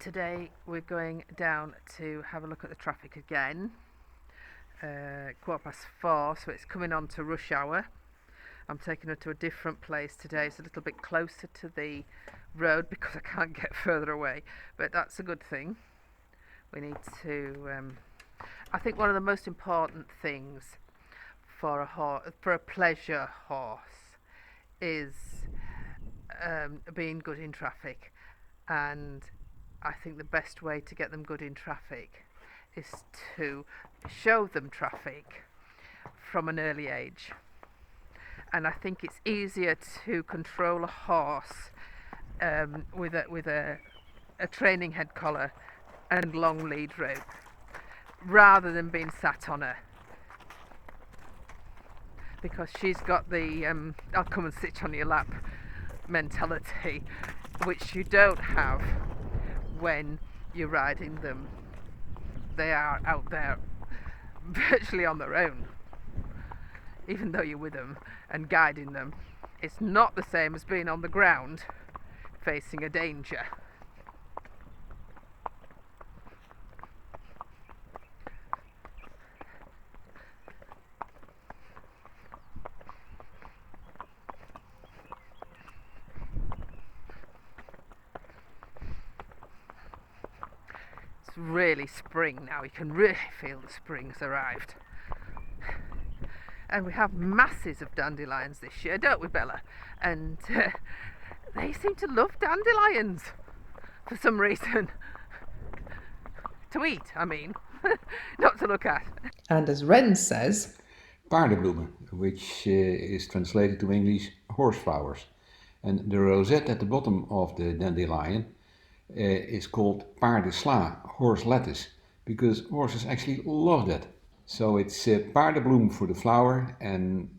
Today we're going down to have a look at the traffic again. 4:15, so it's coming on to rush hour. I'm taking her to a different place today. It's a little bit closer to the road because I can't get further away, but that's a good thing. We need to I think one of the most important things for a pleasure horse is being good in traffic, and I think the best way to get them good in traffic is to show them traffic from an early age. And I think it's easier to control a horse with a training head collar and long lead rope rather than being sat on her, because she's got the I'll come and sit on your lap mentality, which you don't have when you're riding them. They are out there virtually on their own, even though you're with them and guiding them. It's not the same as being on the ground facing a danger. It's really spring now. You can really feel the spring has arrived. And we have masses of dandelions this year, don't we, Bella? And they seem to love dandelions for some reason. To eat, I mean, not to look at. And as Ren says, paardenbloemen, which is translated to English horse flowers. And the rosette at the bottom of the dandelion is called paardensla, horse lettuce, because horses actually love that. So it's paardenbloem for the flower and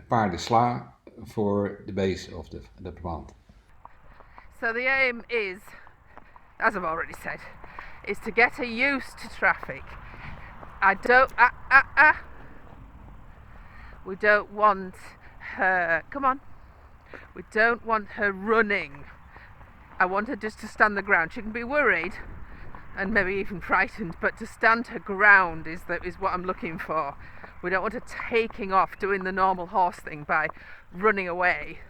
paardensla for the base of the plant. So the aim is, as I've already said, is to get her used to traffic. We don't want her, come on, we don't want her running. I want her just to stand the ground. She can be worried and maybe even frightened, but to stand her ground is what I'm looking for. We don't want her taking off, doing the normal horse thing by running away.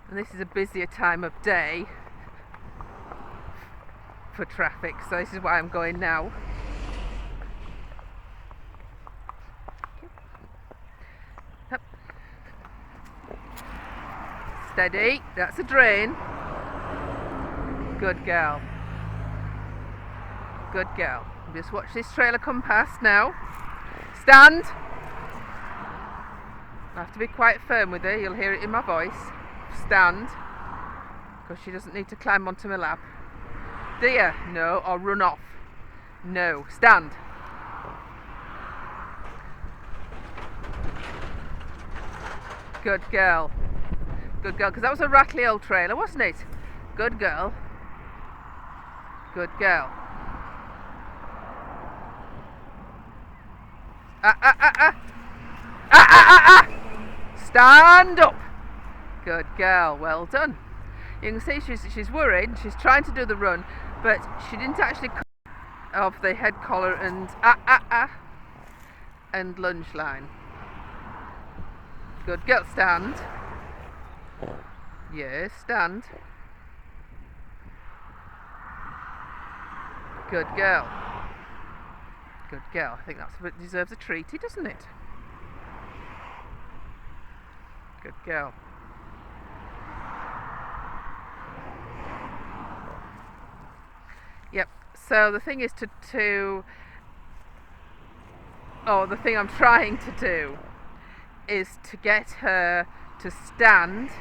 And this is a busier time of day for traffic, so this is why I'm going now. Up. Steady, that's a drain. Good girl. Good girl. Just watch this trailer come past now. Stand. I have to be quite firm with her, you'll hear it in my voice. Stand, because she doesn't need to climb onto my lap. Dear, no, or run off. No, stand. Good girl. Good girl, because that was a rattly old trailer, wasn't it? Good girl. Good girl. Stand up. Good girl, well done. You can see she's worried, she's trying to do the run, but she didn't actually cut off the head collar and lunge line. Good girl, stand. Yes, stand. Good girl. Good girl. I think that deserves a treaty, doesn't it? Good girl. Yep, so the thing is the thing I'm trying to do is to get her to stand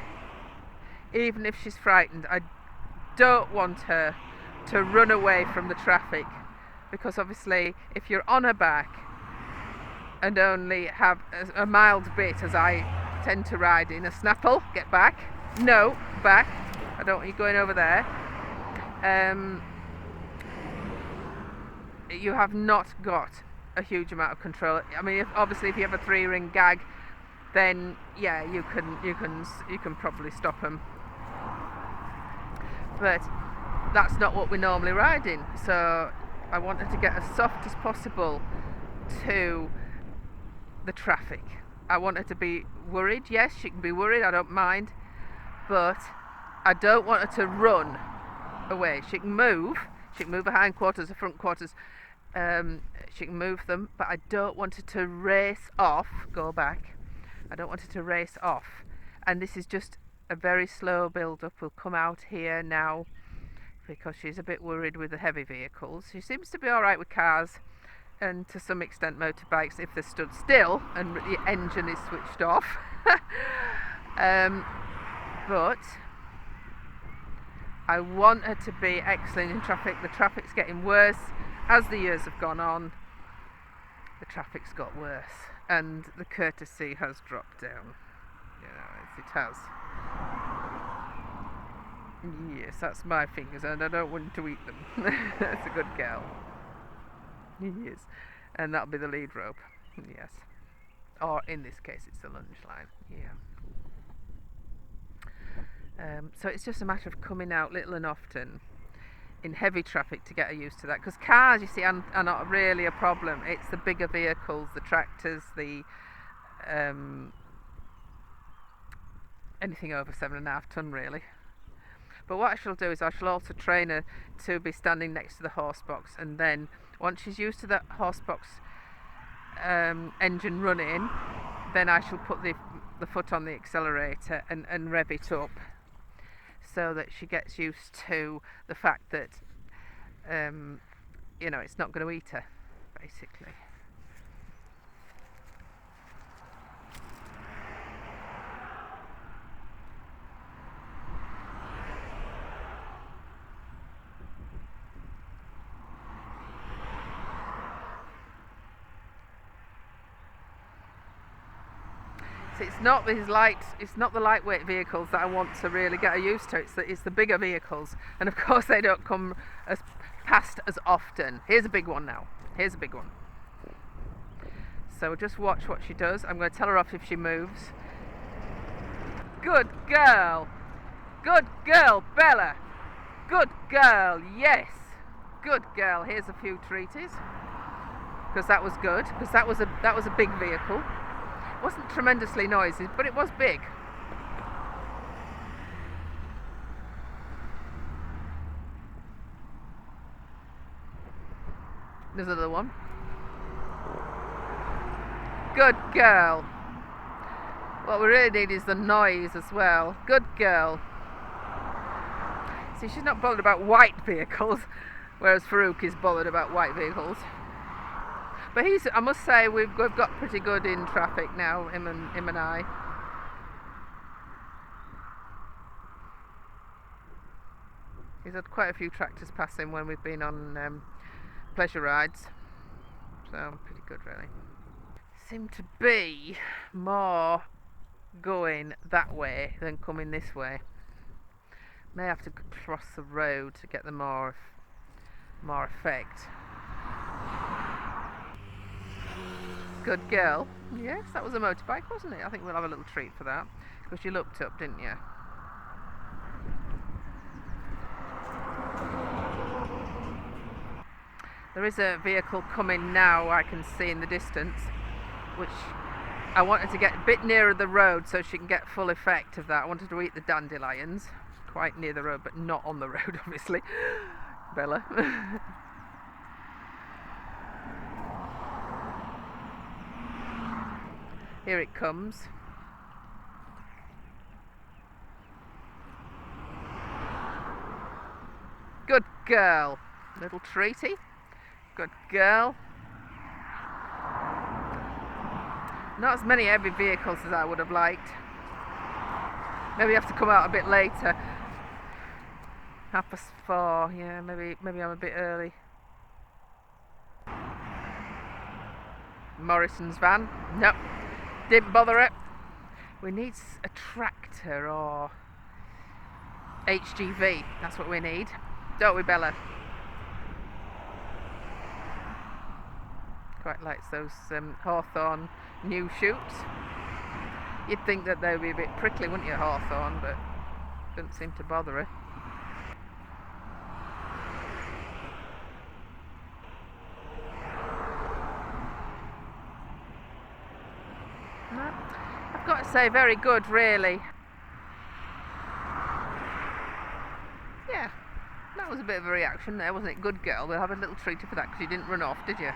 even if she's frightened. I don't want her to run away from the traffic, because obviously if you're on her back and only have a mild bit, as I tend to ride in, a snapple, get back, no, back, I don't want you going over there. You have not got a huge amount of control. I mean, obviously if you have a 3-ring gag, then yeah, you can probably stop them. But that's not what we're normally riding, so I wanted to get as soft as possible to the traffic. I want her to be worried. Yes, she can be worried, I don't mind, but I don't want her to run away. She can move her hindquarters, her front quarters, she can move them, but I don't want her to race off, go back. I don't want her to race off. And this is just a very slow build up. We'll come out here now because she's a bit worried with the heavy vehicles. She seems to be alright with cars and to some extent motorbikes if they're stood still and the engine is switched off. But I want her to be excellent in traffic. The traffic's getting worse as the years have gone on. The traffic's got worse and the courtesy has dropped down. It has. Yes, that's my fingers and I don't want to eat them. That's a good girl. Yes, and that'll be the lead rope. Yes, or in this case it's the lunge line. Yeah. So it's just a matter of coming out little and often in heavy traffic to get her used to that, because cars, you see, are not really a problem. It's the bigger vehicles, the tractors, the anything over 7.5 ton really. But what I shall do is I shall also train her to be standing next to the horse box, and then once she's used to that horse box engine running, then I shall put the foot on the accelerator and rev it up, so that she gets used to the fact that it's not going to eat her, basically. It's not the lightweight vehicles that I want to really get her used to. It's the bigger vehicles, and of course they don't come as past as often. Here's a big one now. Here's a big one. So just watch what she does. I'm going to tell her off if she moves. Good girl. Good girl, Bella. Good girl. Yes. Good girl. Here's a few treaties, because that was good. Because that was a big vehicle. It wasn't tremendously noisy, but it was big. There's another one. Good girl. What we really need is the noise as well. Good girl. See, she's not bothered about white vehicles, whereas Farouk is bothered about white vehicles. But I must say, we've got pretty good in traffic now, him and I. He's had quite a few tractors pass him when we've been on pleasure rides, so pretty good really. Seem to be more going that way than coming this way. May have to cross the road to get the more effect. Good girl. Yes, that was a motorbike, wasn't it? I think we'll have a little treat for that, because you looked up, didn't you? There is a vehicle coming now, I can see in the distance, which I wanted to get a bit nearer the road so she can get full effect of that. I wanted to eat the dandelions quite near the road, but not on the road, obviously. Bella. Here it comes. Good girl. Little treaty. Good girl. Not as many heavy vehicles as I would have liked. Maybe have to come out a bit later. 4:30. Yeah, maybe I'm a bit early. Morrison's van. Nope. Didn't bother it. We need a tractor or HGV. That's what we need. Don't we, Bella? Quite likes those Hawthorn new shoots. You'd think that they would be a bit prickly, wouldn't you, hawthorn, but didn't seem to bother her. No, I've got to say, very good, really. Yeah, that was a bit of a reaction there, wasn't it? Good girl. We'll have a little treat for that because you didn't run off, did you?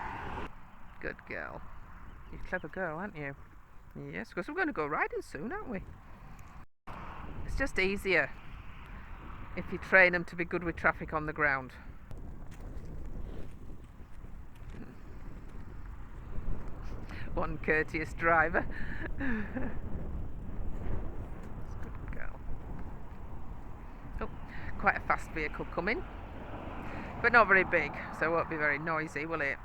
Good girl. You're a clever girl, aren't you? Yes, because we're going to go riding soon, aren't we? It's just easier if you train them to be good with traffic on the ground. One courteous driver. Good girl. Oh, quite a fast vehicle coming, but not very big, so it won't be very noisy, will it?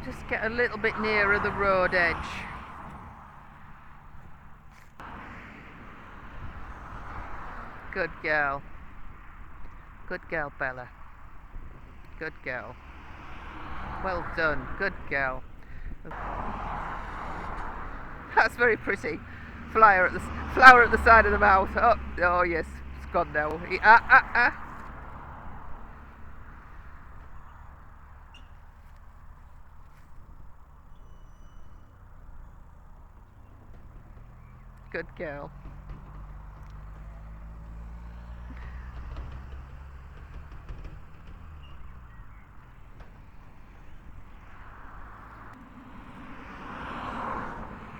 Just get a little bit nearer the road edge. Good girl. Good girl, Bella. Good girl. Well done. Good girl. That's very pretty. Flower at the side of the mouth. Oh yes, it's gone now. Good girl.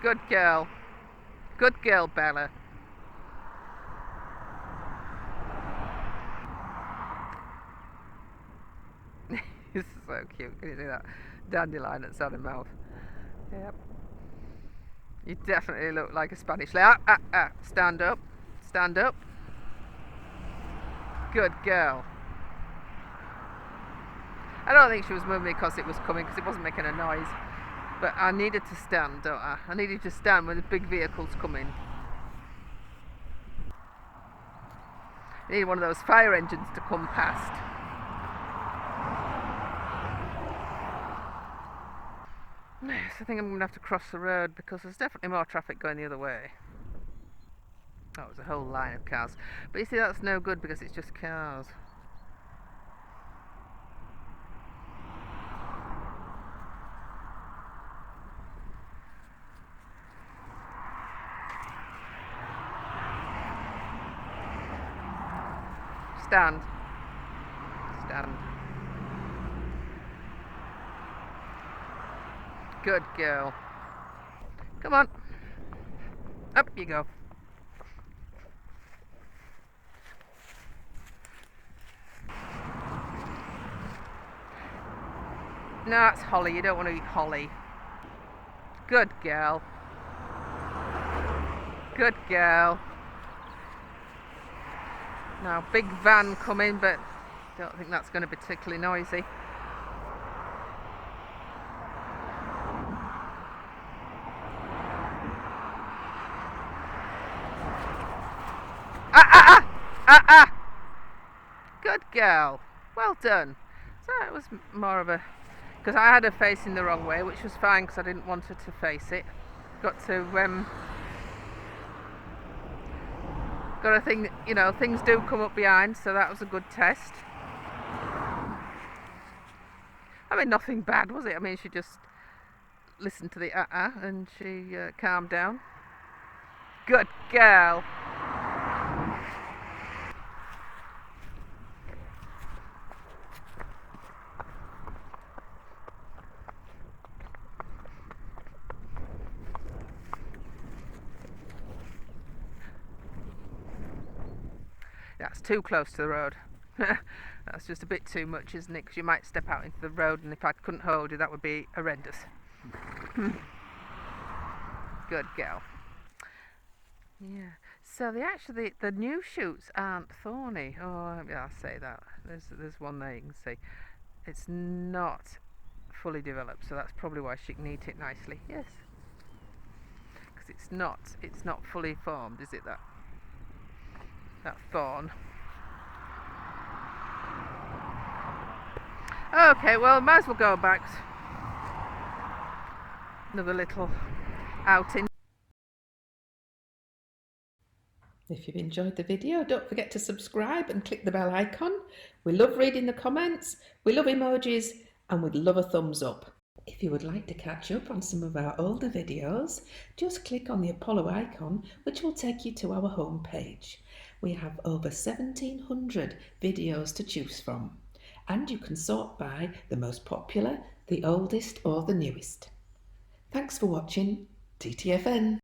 Good girl. Good girl, Bella. He's so cute. Can you see that? Dandelion at the side of the mouth. Yep. You definitely look like a Spanish lady. Stand up. Stand up. Good girl. I don't think she was moving because it was coming, because it wasn't making a noise. But I needed to stand, don't I? I needed to stand when the big vehicles come in. You need one of those fire engines to come past. Yes, I think I'm going to have to cross the road because there's definitely more traffic going the other way. Oh, there's a whole line of cars. But you see, that's no good because it's just cars. Stand. Stand. Good girl. Come on. Up you go. No, it's holly. You don't want to eat holly. Good girl. Good girl. Now, big van coming, but don't think that's going to be particularly noisy. Good girl. Well done. So it was more of a... because I had her facing the wrong way, which was fine because I didn't want her to face it. Got to think, you know, things do come up behind, so that was a good test. I mean, nothing bad, was it? I mean, she just listened to the and she calmed down. Good girl. That's too close to the road. That's just a bit too much, isn't it? Because you might step out into the road, and if I couldn't hold you, that would be horrendous. Good girl. Yeah. So the new shoots aren't thorny. Oh, yeah, I'll say that. There's one there you can see. It's not fully developed, so that's probably why she can eat it nicely. Yes. Because it's not fully formed, is it? That. that fawn. Okay, well, might as well go back. Another little outing. If you've enjoyed the video, don't forget to subscribe and click the bell icon. We love reading the comments, we love emojis, and we'd love a thumbs up. If you would like to catch up on some of our older videos, just click on the Apollo icon, which will take you to our home page. We have over 1,700 videos to choose from, and you can sort by the most popular, the oldest, or the newest. Thanks for watching TTFN.